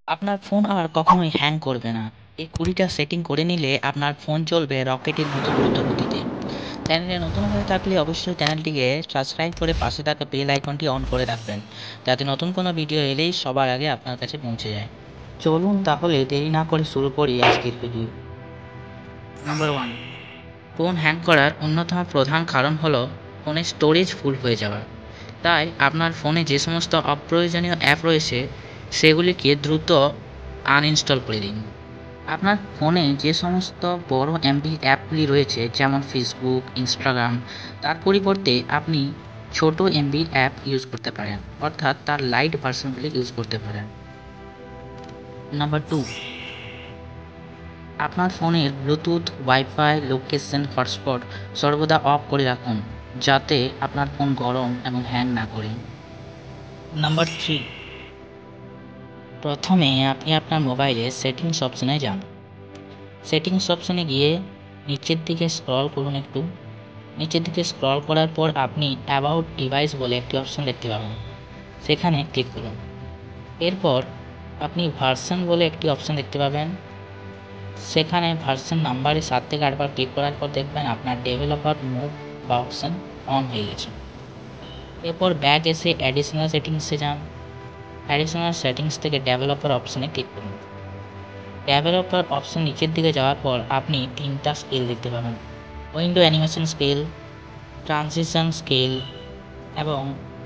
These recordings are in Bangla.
আপনার ফোন আর কখনোই হ্যাং করবে না। এই ২০টা সেটিং করে নিলে আপনার ফোন চলবে রকেটের মতো দ্রুত গতিতে। চ্যানেলে নতুন হয়ে থাকলে অবশ্যই চ্যানেলটিকে সাবস্ক্রাইব করে পাশে থাকা বেল আইকনটি অন করে রাখবেন, যাতে নতুন কোনো ভিডিও এলেই সবার আগে আপনার কাছে পৌঁছে যায়। চলুন তাহলে দেরি না করে শুরু করি আজকের ভিডিও। নাম্বার 1, ফোন হ্যাং করার অন্যতম প্রধান কারণ হলো ফোনের স্টোরেজ ফুল হয়ে যাওয়া। তাই আপনার ফোনে যে সমস্ত অপ্রয়োজনীয় অ্যাপ রয়েছে সেগুলিকে দ্রুত আনইনস্টল করে দিন। আপনার ফোনে যে সমস্ত বড় এমবি অ্যাপগুলি রয়েছে যেমন ফেসবুক, ইনস্টাগ্রাম, তার পরিবর্তে আপনি ছোট এমবির অ্যাপ ইউজ করতে পারেন, অর্থাৎ তার লাইট ভার্সনগুলি ইউজ করতে পারেন। নাম্বার 2, আপনার ফোনের ব্লুটুথ, ওয়াইফাই, লোকেশন, হটস্পট সর্বদা অফ করে রাখুন, যাতে আপনার ফোন গরম এবং হ্যাং না করে। নাম্বার 3, প্রথমে আপনি আপনার মোবাইলে সেটিংস অপশনে যান। সেটিংস অপশনে গিয়ে নিচের দিকে স্ক্রল করুন একটু। নিচের দিকে স্ক্রল করার পর আপনি অ্যাবাউট ডিভাইস বলে একটি অপশন দেখতে পাবেন, সেখানে ক্লিক করুন। এরপর আপনি ভার্সন বলে একটি অপশন দেখতে পাবেন, সেখানে ভার্সন নাম্বারে 7 থেকে 8 বার ক্লিক করার পর দেখবেন আপনার ডেভেলপার মোড বা অপশন অন হয়ে গেছে। এরপর ব্যাক এসে অ্যাডিশনাল সেটিংসে যান। অ্যাডিশনাল সেটিংস থেকে ডেভেলপার অপশনে ক্লিক করুন। ডেভেলপার অপশন নিচের দিকে যাওয়ার পর আপনি 3টা স্কেল দেখতে পাবেন, window animation scale, transition scale এবং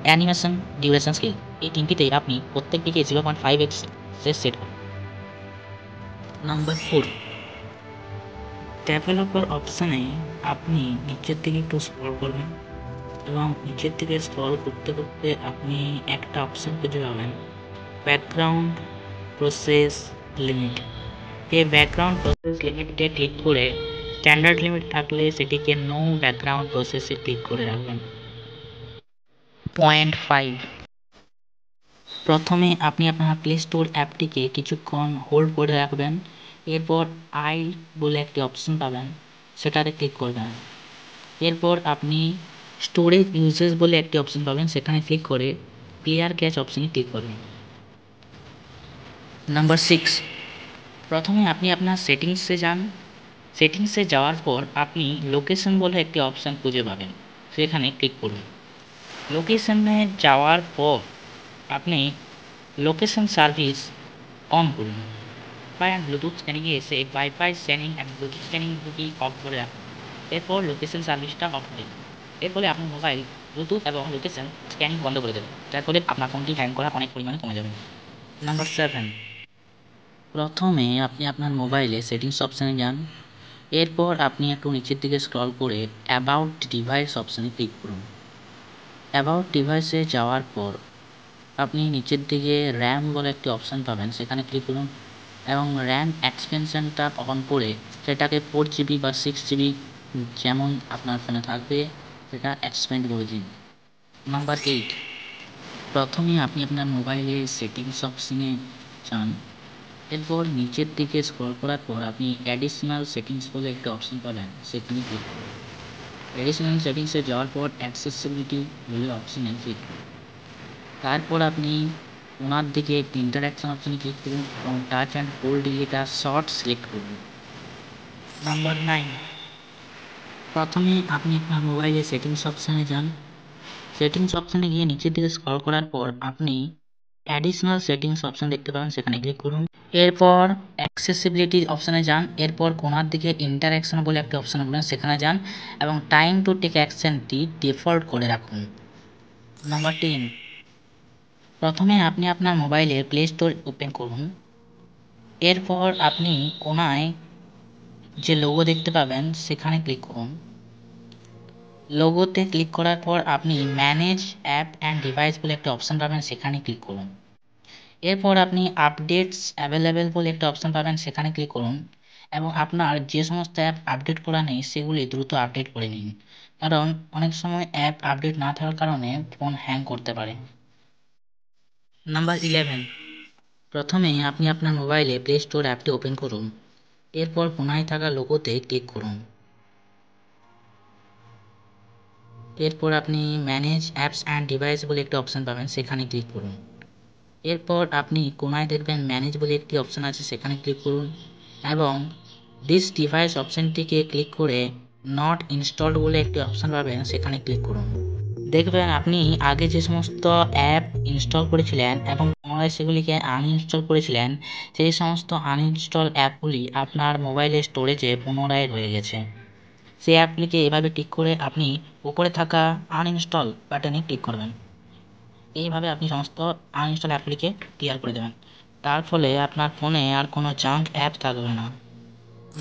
অ্যানিমেশন ডিউরেশন স্কেল। এই তিনটিতেই আপনি প্রত্যেকটিকে 0.5x সেট করুন। নাম্বার 4, ডেভেলপার অপশানে আপনি নিচের দিকে একটু স্ক্রল করবেন এবং নিচের দিকে স্ক্রল করতে করতে আপনি একটা অপশান খুঁজে পাবেন, ব্যাকগ্রাউন্ড প্রসেস লিমিট। এই ব্যাকগ্রাউন্ড প্রসেস লিমিটে ক্লিক করে স্ট্যান্ডার্ড লিমিট থাকলে সেটিকে নো ব্যাকগ্রাউন্ড প্রসেসে ক্লিক করে রাখবেন। পয়েন্ট 5, প্রথমে আপনি আপনার প্লে স্টোর অ্যাপটিকে কিছুক্ষণ হোল্ড করে রাখবেন। এরপর আই বলে একটি অপশন পাবেন, সেটাতে ক্লিক করবেন। এরপর আপনি স্টোরেজ ইউজেস বলে একটি অপশন পাবেন, সেখানে ক্লিক করে ক্লিয়ার ক্যাশ অপশনে ক্লিক করবেন। নাম্বার 6, প্রথমে আপনি আপনার সেটিংসে যান। সেটিংসে যাওয়ার পর আপনি লোকেশন বলে একটি অপশান খুঁজে পাবেন, সেখানে ক্লিক করুন। লোকেশনে যাওয়ার পর আপনি লোকেশন সার্ভিস অন করুন। ওয়াইফাই অ্যান্ড ব্লুটুথ স্ক্যানিংয়ে এসে wifi scanning and Bluetooth scanning দুটি অফ করে রাখুন। এরপর লোকেশন সার্ভিসটা অফ করে দিন। এর ফলে আপনার মোবাইল ব্লুটুথ এবং লোকেশন স্ক্যানিং বন্ধ করে দেবে, যার ফলে আপনার ফোনটি হ্যাং করা অনেক পরিমাণে কমে যাবে। নাম্বার 7, প্রথমে আপনি আপনার মোবাইলে সেটিংস অপশানে যান। এরপর আপনি একটু নিচের দিকে স্ক্রল করে অ্যাবাউট ডিভাইস অপশানে ক্লিক করুন। অ্যাবাউট ডিভাইসে যাওয়ার পর আপনি নিচের দিকে র্যাম বলে একটি অপশান পাবেন, সেখানে ক্লিক করুন এবং র্যাম এক্সপেনশনটা অন করে সেটাকে 4GB বা 6GB যেমন আপনার ফোনে থাকবে সেটা এক্সপেন্ড করে দিন। নাম্বার 8, প্রথমে আপনি আপনার মোবাইলে সেটিংস অপশনে যান। এরপর নিচের দিকে স্ক্রল করার পর আপনি অ্যাডিশনাল সেটিংস বলে একটা অপশন পাবেন, সেখানে ক্লিক করুন। অ্যাডিশনাল সেটিংসে যাওয়ার পর অ্যাক্সেসিবিলিটি বলে অপশনে ক্লিক করুন। তারপর আপনি ওনার দিকে একটি ইন্টারঅ্যাকশন অপশনে ক্লিক করুন এবং টাচ অ্যান্ড হোল্ড এটা শর্ট সিলেক্ট করুন। নাম্বার 9, প্রথমে আপনি আপনার মোবাইলে সেটিংস অপশানে যান। সেটিংস অপশানে গিয়ে নিচের দিকে স্ক্রল করার পর আপনি অ্যাডিশনাল সেটিংস অপশান দেখতে পাবেন, সেখানে ক্লিক করুন। এরপর অ্যাক্সেসিবিলিটি অপশানে যান। এরপর কোনার দিকে ইন্টারঅ্যাকশন বলে একটা অপশান পাবেন, সেখানে যান এবং টাইম টু টেক অ্যাকশনটি ডিফল্ট করে রাখুন। নাম্বার 10, প্রথমে আপনি আপনার মোবাইলে প্লে স্টোর ওপেন করুন। এরপর আপনি কোনায় যে লোগো দেখতে পাবেন সেখানে ক্লিক করুন। লোগোতে ক্লিক করার পর আপনি ম্যানেজ অ্যাপ অ্যান্ড ডিভাইস বলে একটা অপশান পাবেন, সেখানে ক্লিক করুন। এরপর আপনি আপডেটস অ্যাভেলেবেল বলে একটা অপশান পাবেন, সেখানে ক্লিক করুন এবং আপনার যে সমস্ত অ্যাপ আপডেট করা নেই সেগুলি দ্রুত আপডেট করে নিন, কারণ অনেক সময় অ্যাপ আপডেট না থাকার কারণে ফোন হ্যাং করতে পারে। নাম্বার 11, প্রথমে আপনি আপনার মোবাইলে প্লে স্টোর অ্যাপটি ওপেন করুন। এরপর কোনায় থাকা লোগোতে ক্লিক করুন। এরপর আপনি ম্যানেজ অ্যাপস অ্যান্ড ডিভাইস বলে একটা অপশান পাবেন, সেখানে ক্লিক করুন। এরপর আপনি কোনায় দেখবেন ম্যানেজ বলে একটি অপশান আছে, সেখানে ক্লিক করুন এবং দিস ডিভাইস অপশানটিকে ক্লিক করে নট ইনস্টলড বলে একটি অপশান পাবেন, সেখানে ক্লিক করুন। দেখবেন আপনি আগে যে সমস্ত অ্যাপ ইনস্টল করেছিলেন এবং পুনরায় সেগুলিকে আনইনস্টল করেছিলেন, সেই সমস্ত আনইনস্টল অ্যাপগুলি আপনার মোবাইলের স্টোরেজে পুনরায় রয়ে গেছে। সেই অ্যাপগুলিকে এভাবে টিক করে আপনি উপরে থাকা আনইনস্টল বাটনে ক্লিক করবেন। এইভাবে আপনি সমস্ত আনইনস্টল অ্যাপগুলিকে ক্লিয়ার করে দেবেন। তার ফলে আপনার ফোনে আর কোনো জাঙ্ক অ্যাপ থাকবে না।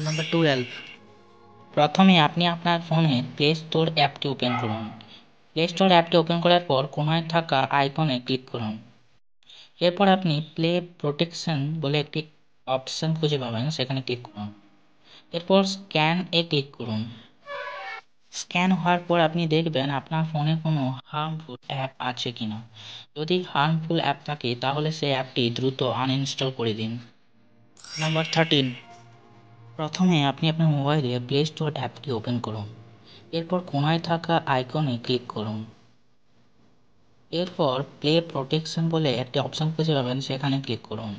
নাম্বার 12, প্রথমে আপনি আপনার ফোনে প্লে স্টোর অ্যাপটি ওপেন করুন। প্লে স্টোর অ্যাপটি ওপেন করার পর কোনায় থাকা আইকনে ক্লিক করুন। এরপর আপনি প্লে প্রোটেকশন বলে একটি অপশান খুঁজে পাবেন, সেখানে ক্লিক করুন। এরপর স্ক্যান এ ক্লিক করুন। স্ক্যান হওয়ার পর আপনি দেখবেন আপনার ফোনে কোনো হার্মফুল অ্যাপ আছে কিনা। যদি হার্মফুল অ্যাপ থাকে তাহলে সেই অ্যাপটি দ্রুত আনইনস্টল করে দিন। নাম্বার 13, প্রথমে আপনি আপনার মোবাইলে প্লে স্টোর অ্যাপটি ওপেন করুন। এরপর কোনায় থাকা আইকনে ক্লিক করুন। এরপর প্লে প্রোটেকশন বলে একটি অপশান খুঁজে পাবেন, সেখানে ক্লিক করুন।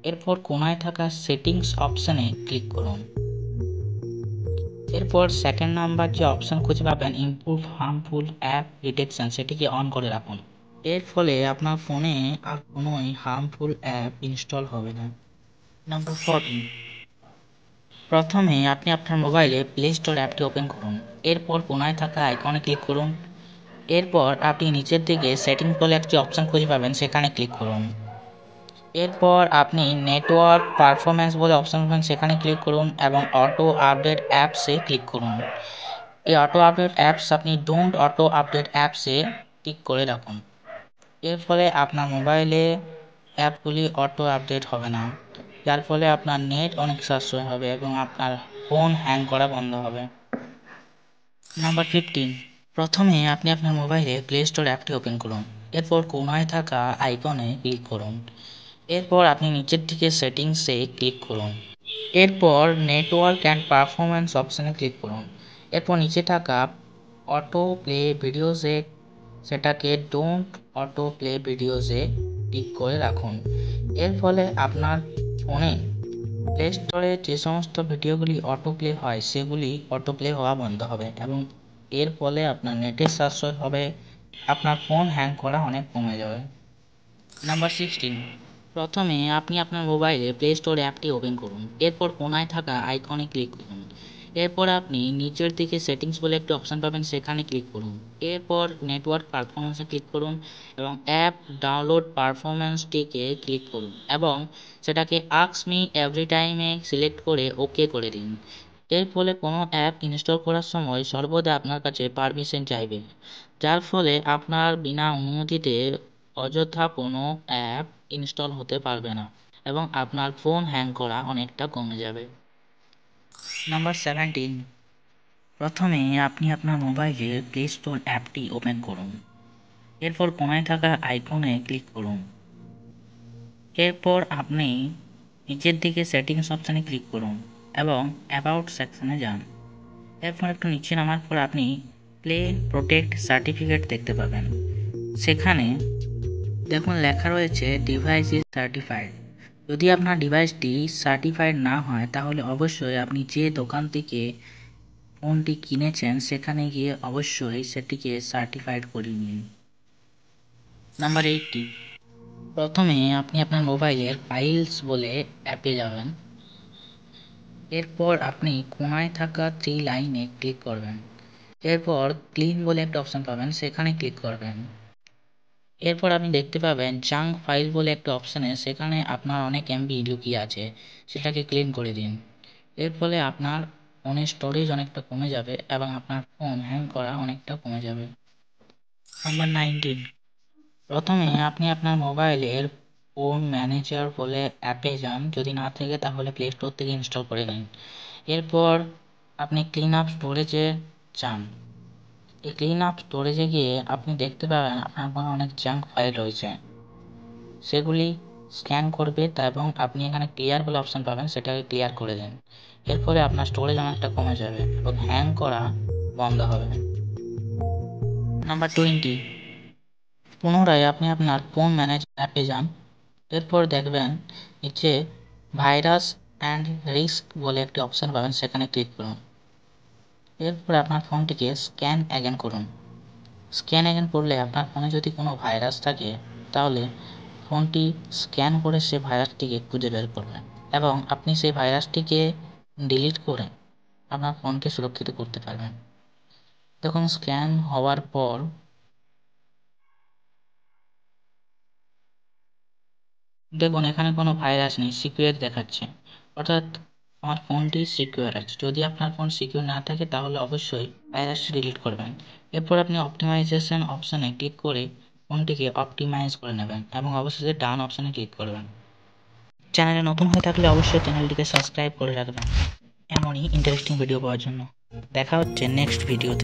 এরপর কোনায় থাকা সেটিংস অপশানে ক্লিক করুন। এরপর সেকেন্ড নাম্বার যে অপশান খুঁজে পাবেন ইমপ্রুভ হার্মফুল অ্যাপ ডিটেকশন, সেটিকে অন করে রাখুন। এর ফলে আপনার ফোনে আর কোনোই হার্মফুল অ্যাপ ইনস্টল হবে না। নাম্বার 14, প্রথমে আপনি আপনার মোবাইলে প্লে স্টোর অ্যাপটি ওপেন করুন। এরপর কোনায় থাকা আইকনে ক্লিক করুন। এরপর আপনি নিচের দিকে সেটিংস বলে একটি অপশান খুঁজে পাবেন, সেখানে ক্লিক করুন। এরপর আপনি নেটওয়ার্ক পারফরম্যান্স বলে অপশান পাবেন, সেখানে ক্লিক করুন এবং অটো আপডেট অ্যাপসে ক্লিক করুন। এই অটো আপডেট অ্যাপস আপনি ডোন্ট অটো আপডেট অ্যাপসে টিক করে রাখুন। এর ফলে আপনার মোবাইলে অ্যাপগুলি অটো আপডেট হবে না, যার ফলে আপনার নেট অনেক সাশ্রয় হবে এবং আপনার ফোন হ্যাং করা বন্ধ হবে। নাম্বার 15, প্রথমে আপনি আপনার মোবাইলে প্লে স্টোর অ্যাপটি ওপেন করুন। এরপর কোনায় থাকা আইকনে ক্লিক করুন। এরপর আপনি নিচের দিকে সেটিংসে ক্লিক করুন। এরপর নেটওয়ার্ক অ্যান্ড পারফরম্যান্স অপশানে ক্লিক করুন। এরপর নিচে থাকা অটো প্লে ভিডিওসে সেটাকে ডোন্ট অটো প্লে ভিডিওসে টিক করে রাখুন। এর ফলে আপনার ফোনে প্লে স্টোরে যে সমস্ত ভিডিওগুলি অটো প্লে হয় সেগুলি অটো প্লে হওয়া বন্ধ হবে এবং এর ফলে আপনার নেটের সাশ্রয় হবে, আপনার ফোন হ্যাং করা অনেক কমে যাবে। নাম্বার 16, প্রথমে আপনি আপনার মোবাইলে প্লে স্টোর অ্যাপটি ওপেন করুন। এরপর কোনায় থাকা আইকনে ক্লিক করুন। এরপর আপনি নিচের দিকে সেটিংস বলে একটি অপশান পাবেন, সেখানে ক্লিক করুন। এরপর নেটওয়ার্ক পারফরম্যান্সে ক্লিক করুন এবং অ্যাপ ডাউনলোড পারফরম্যান্সটিকে ক্লিক করুন এবং সেটাকে আস্ক মি এভরি টাইমে সিলেক্ট করে ওকে করে দিন। এর ফলে কোনো অ্যাপ ইনস্টল করার সময় সর্বদা আপনার কাছে পারমিশন চাইবে, যার ফলে আপনার বিনা অনুমতিতে অযথা কোনো অ্যাপ ইনস্টল হতে পারবে না এবং আপনার ফোন হ্যাং করা অনেকটা কমে যাবে। নাম্বার 17, প্রথমে আপনি আপনার মোবাইলে প্লে স্টোর অ্যাপটি ওপেন করুন। এরপর কোনায় থাকা আইকনে ক্লিক করুন। এরপর আপনি নিচের দিকে সেটিংস অপশানে ক্লিক করুন এবং অ্যাবাউট সেকশনে যান। এরপর একটু নিচে নামার পর আপনি প্লে প্রোটেক্ট সার্টিফিকেট দেখতে পাবেন। সেখানে দেখুন লেখা রয়েছে ডিভাইস ইজ সার্টিফাইড। যদি আপনার ডিভাইসটি সার্টিফাইড না হয় তাহলে অবশ্যই আপনি যে দোকান থেকে ফোনটি কিনেছেন সেখানে গিয়ে অবশ্যই সেটিকে সার্টিফাইড করে নিন। নাম্বার 18, প্রথমে আপনি আপনার মোবাইলের ফাইলস বলে অ্যাপে যাবেন। এরপর আপনি কোনায় থাকা 3 লাইনে ক্লিক করবেন। এরপর ক্লিন বলে একটা অপশান পাবেন, সেখানে ক্লিক করবেন। এরপর আপনি দেখতে পাবেন জাঙ্ক ফাইল বলে একটা অপশানে, সেখানে আপনার অনেক এমবি লুকিয়ে আছে, সেটাকে ক্লিন করে দিন। এর ফলে আপনার ফোনের স্টোরেজ অনেকটা কমে যাবে এবং আপনার ফোন হ্যাং করা অনেকটা কমে যাবে। নাম্বার 19, প্রথমে আপনি আপনার মোবাইলের ফোন ম্যানেজার বলে অ্যাপে যান, যদি না থাকে তাহলে প্লে স্টোর থেকে ইনস্টল করে নিন। এরপর আপনি ক্লিন আপ স্টোরেজে যান। এই ক্লিন আপ স্টোরেজে গিয়ে আপনি দেখতে পাবেন আপনার ফোনে অনেক জাঙ্ক ফাইল রয়েছে, সেগুলি স্ক্যান করবে এবং আপনি এখানে ক্লিয়ার বলে অপশান পাবেন, সেটাকে ক্লিয়ার করে দিন। এর ফলে আপনার স্টোরেজ অনেকটা কমে যাবে এবং হ্যাং করা বন্ধ হবে। নাম্বার 20, পুনরায় আপনি আপনার ফোন ম্যানেজার অ্যাপে যান। এরপর দেখবেন নিচে ভাইরাস অ্যান্ড রিস্ক বলে একটি অপশান পাবেন, সেখানে ক্লিক করুন। এরপর আপনার ফোনটিকে স্ক্যান অ্যাগেন করুন। স্ক্যান অ্যাগেন করলে আপনার ফোনে যদি কোনো ভাইরাস থাকে তাহলে ফোনটি স্ক্যান করে সে ভাইরাসটিকে খুঁজে বের করবেন এবং আপনি সেই ভাইরাসটিকে ডিলিট করে আপনার ফোনকে সুরক্ষিত করতে পারবেন। দেখুন স্ক্যান হওয়ার পর দেখুন এখানে কোনো ভাইরাস নেই, সিকিউর দেখাচ্ছে, অর্থাৎ আমার ফোনটি সিকিউর আছে। যদি আপনার ফোন সিকিউর না থাকে তাহলে অবশ্যই ভাইরাসটি ডিলিট করবেন। এরপর আপনি অপটিমাইজেশন অপশানে ক্লিক করে ফোনটিকে অপটিমাইজ করে নেবেন এবং অবশেষে ডান অপশানে ক্লিক করবেন। চ্যানেলে নতুন হয়ে থাকলে অবশ্যই চ্যানেলটিকে সাবস্ক্রাইব করে রাখবেন এমনই ইন্টারেস্টিং ভিডিও পাওয়ার জন্য। দেখা হচ্ছে নেক্সট ভিডিওতে।